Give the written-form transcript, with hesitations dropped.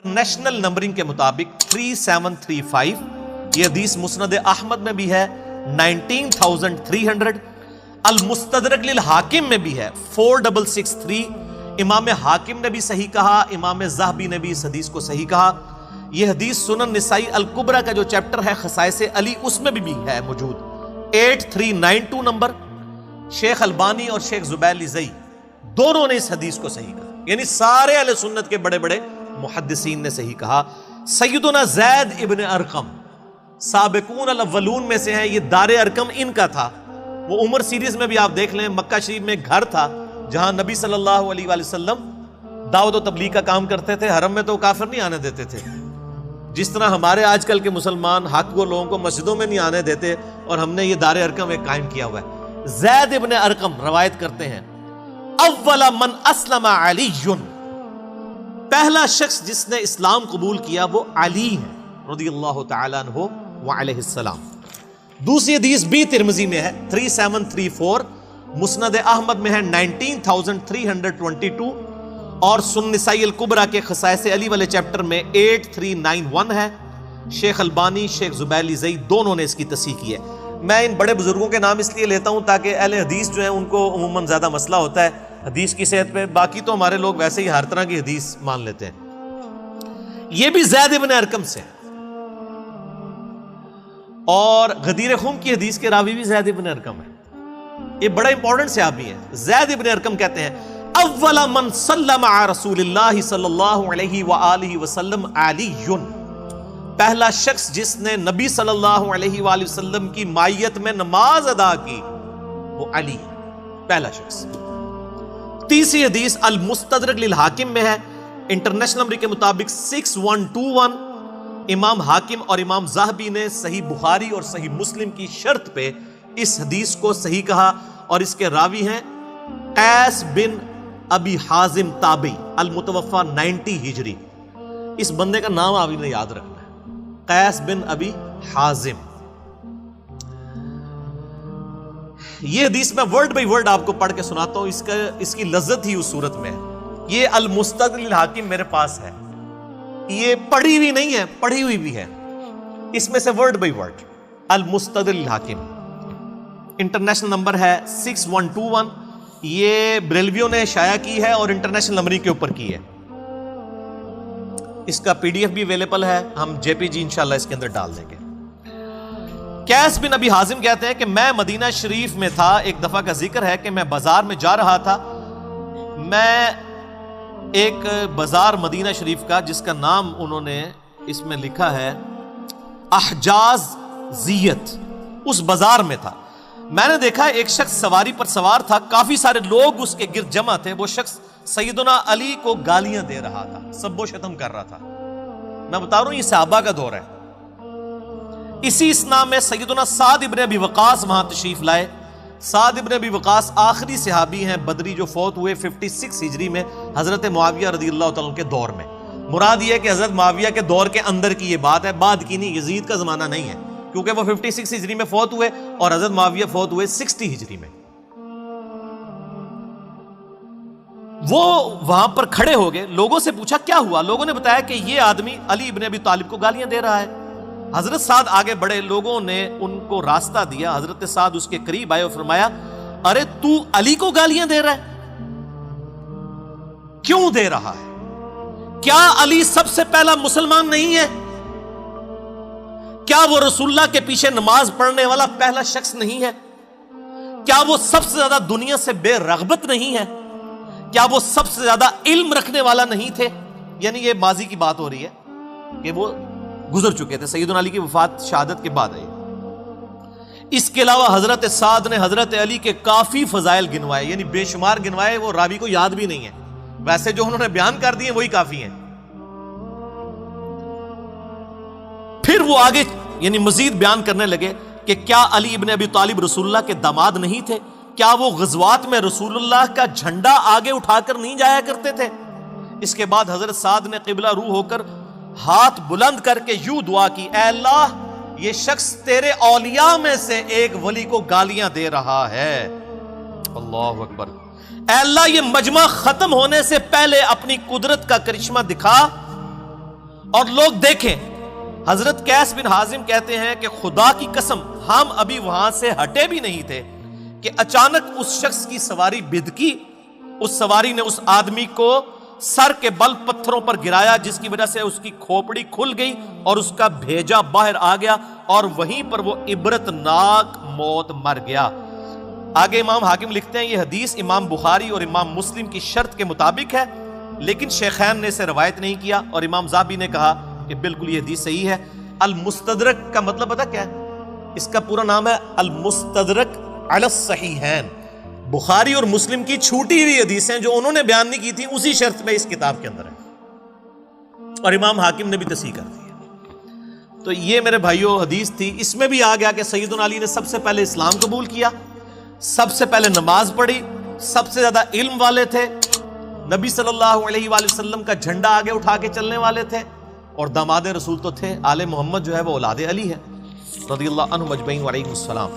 National numbering کے مطابق 3735 یہ حدیث مسند احمد میں بھی ہے 19300، المستدرک للحاکم میں بھی ہے 4663، امام حاکم نے بھی صحیح کہا، امام ذہبی نے بھی اس حدیث کو صحیح کہا۔ یہ حدیث سنن نسائی الکبریٰ کا جو چیپٹر ہے خصائص علی اس میں بھی ہے موجود 8392 نمبر۔ شیخ البانی اور شیخ زبیر زئی دونوں نے اس حدیث کو صحیح کہا، یعنی سارے اہل سنت کے بڑے بڑے محدثین نے صحیح کہا۔ سیدنا زید ابن ارقم سابقون الاولون میں سے ہیں، یہ دار ارقم ان کا تھا۔ وہ عمر سیریز میں بھی آپ دیکھ لیں، مکہ شریف میں گھر تھا جہاں نبی صلی اللہ علیہ وآلہ وسلم دعوت و تبلیغ کا کام کرتے تھے، حرم میں تو کافر نہیں آنے دیتے تھے، جس طرح ہمارے آج کل کے مسلمان حق کو لوگوں کو مسجدوں میں نہیں آنے دیتے، اور ہم نے یہ دار ارقم ایک قائم کیا ہوا ہے۔ زید ابن ارقم روایت کرتے ہیں اول من اسلم علی، پہلا شخص جس نے اسلام قبول کیا وہ علی ہے رضی اللہ تعالیٰ عنہ وعلیہ السلام۔ دوسری حدیث بھی ترمذی میں ہے 3734، مسند احمد میں ہے 19322، اور سنن نسائی الکبریٰ کے خصائص علی والے چیپٹر میں 8391 ہے۔ شیخ البانی، شیخ زبیر زئی دونوں نے اس کی تصحیح کی ہے۔ میں ان بڑے بزرگوں کے نام اس لیے لیتا ہوں تاکہ اہل حدیث جو ہیں ان کو عموماً زیادہ مسئلہ ہوتا ہے حدیث کی صحت پہ، باقی تو ہمارے لوگ ویسے ہی ہر طرح کی حدیث مان لیتے ہیں۔ یہ بھی زید ابن ارقم سے، اور غدیر خم کی حدیث کے راوی بھی زید ابن ارقم ہے، یہ بڑا امپورٹنٹ صحابی ہے۔ زید ابن ارقم کہتے ہیں اول من سلم علی رسول اللہ صلی اللہ علیہ وآلہ وسلم علی، پہلا شخص جس نے نبی صلی اللہ علیہ وآلہ وسلم کی مائیت میں نماز ادا کی وہ علی، پہلا شخص۔ تیسری حدیث المستدرک للحاکم میں ہے، انٹرنیشنل نمبر کے مطابق 6121، امام حاکم اور امام ذہبی نے صحیح بخاری اور صحیح مسلم کی شرط پہ اس حدیث کو صحیح کہا، اور اس کے راوی ہیں قیس بن ابی حازم تابعی المتوفى 90 ہجری۔ اس بندے کا نام آپ نے یاد رکھنا ہے، قیس بن ابی حازم۔ یہ حدیث میں ورڈ بائی ورڈ آپ کو پڑھ کے سناتا ہوں، اس کی لذت ہی اس صورت میں ہے۔ یہ المستدرک للحاکم میرے پاس ہے، یہ پڑھی ہوئی نہیں ہے، پڑھی ہوئی بھی ہے، اس میں سے ورڈ بائی ورڈ المستدرک للحاکم۔ انٹرنیشنل نمبر ہے 6121، یہ بریلویوں نے شائع کی ہے اور انٹرنیشنل نمبرنگ کے اوپر کی ہے۔ اس کا PDF بھی اویلیبل ہے، ہم JPG انشاءاللہ اس کے اندر ڈال دیں گے۔ قیس بن ابی حازم کہتے ہیں کہ میں مدینہ شریف میں تھا، ایک دفعہ کا ذکر ہے کہ میں بازار میں جا رہا تھا، میں ایک بازار مدینہ شریف کا جس کا نام انہوں نے اس میں لکھا ہے احجاز زیت، اس بازار میں تھا۔ میں نے دیکھا ایک شخص سواری پر سوار تھا، کافی سارے لوگ اس کے گرد جمع تھے، وہ شخص سیدنا علی کو گالیاں دے رہا تھا، سب و شتم کر رہا تھا۔ میں بتا رہا ہوں یہ صحابہ کا دور ہے۔ اسی اسنا میں سیدنا سعد ابن ابی وقاص وہاں تشریف لائے۔ سعد ابن ابی وقاص آخری صحابی ہیں بدری جو فوت ہوئے 56 ہجری میں حضرت معاویہ رضی اللہ تعالیٰ عنہ کے دور میں۔ مراد یہ ہے کہ حضرت معاویہ کے دور کے اندر کی یہ بات ہے، بعد کی نہیں، یزید کا زمانہ نہیں ہے، کیونکہ وہ 56 ہجری میں فوت ہوئے اور حضرت معاویہ فوت ہوئے 60 ہجری میں۔ وہ وہاں پر کھڑے ہو گئے، لوگوں سے پوچھا کیا ہوا، لوگوں نے بتایا کہ یہ آدمی علی ابن ابی طالب کو گالیاں دے رہا ہے۔ حضرت سعد آگے بڑھے، لوگوں نے ان کو راستہ دیا، حضرت سعد اس کے قریب آئے اور فرمایا ارے تو علی کو گالیاں دے رہا ہے، کیوں دے رہا ہے؟ کیا علی سب سے پہلا مسلمان نہیں ہے؟ کیا وہ رسول اللہ کے پیچھے نماز پڑھنے والا پہلا شخص نہیں ہے؟ کیا وہ سب سے زیادہ دنیا سے بے رغبت نہیں ہے؟ کیا وہ سب سے زیادہ علم رکھنے والا نہیں تھے؟ یعنی یہ ماضی کی بات ہو رہی ہے کہ وہ گزر چکے تھے، سیدنا علی کی وفات شہادت کے بعد آئی۔ اس کے علاوہ حضرت سعد نے حضرت علی کے کافی فضائل گنوائے، یعنی بے شمار گنوائے، وہ راوی کو یاد بھی نہیں ہے، ویسے جو انہوں نے بیان کر دیے وہی کافی ہیں۔ پھر وہ آگے یعنی مزید بیان کرنے لگے کہ کیا علی ابن ابی طالب رسول اللہ کے داماد نہیں تھے؟ کیا وہ غزوات میں رسول اللہ کا جھنڈا آگے اٹھا کر نہیں جایا کرتے تھے؟ اس کے بعد حضرت سعد نے قبلہ رو ہو کر ہاتھ بلند کر کے یوں دعا کی، اے اللہ یہ شخص تیرے اولیاء میں سے ایک ولی کو گالیاں دے رہا ہے۔ اللہ اکبر۔ اے اللہ یہ مجمع ختم ہونے سے پہلے اپنی قدرت کا کرشمہ دکھا اور لوگ دیکھیں، حضرت قیس بن حازم کہتے ہیں کہ خدا کی قسم ہم ابھی وہاں سے ہٹے بھی نہیں تھے کہ اچانک اس شخص کی سواری بدکی، اس سواری نے اس آدمی کو سر کے بل پتھروں پر گرایا، جس کی وجہ سے اس کی کھوپڑی کھل گئی اور اس کا بھیجا باہر آ گیا، اور وہیں پر وہ عبرتناک موت مر گیا۔ آگے امام حاکم لکھتے ہیں یہ حدیث امام بخاری اور امام مسلم کی شرط کے مطابق ہے، لیکن شیخین نے اسے روایت نہیں کیا، اور امام ذہبی نے کہا کہ بالکل یہ حدیث صحیح ہے۔ المستدرک کا مطلب پتہ کیا ہے؟ اس کا پورا نام ہے المستدرک علی الصحیحین، بخاری اور مسلم کی چھوٹی ہوئی حدیثیں جو انہوں نے بیان نہیں کی تھی اسی شرط میں اس کتاب کے اندر ہے، اور امام حاکم نے بھی تصحیح کر دی ہے۔ تو یہ میرے بھائیوں حدیث تھی، اس میں بھی آ گیا کہ سیدنا علی نے سب سے پہلے اسلام قبول کیا، سب سے پہلے نماز پڑھی، سب سے زیادہ علم والے تھے، نبی صلی اللہ علیہ وآلہ وسلم کا جھنڈا آگے اٹھا کے چلنے والے تھے، اور داماد رسول تو تھے۔ آل محمد جو ہے وہ اولاد علی ہے رضی اللہ عنہ اجمعین وعلیکم السلام۔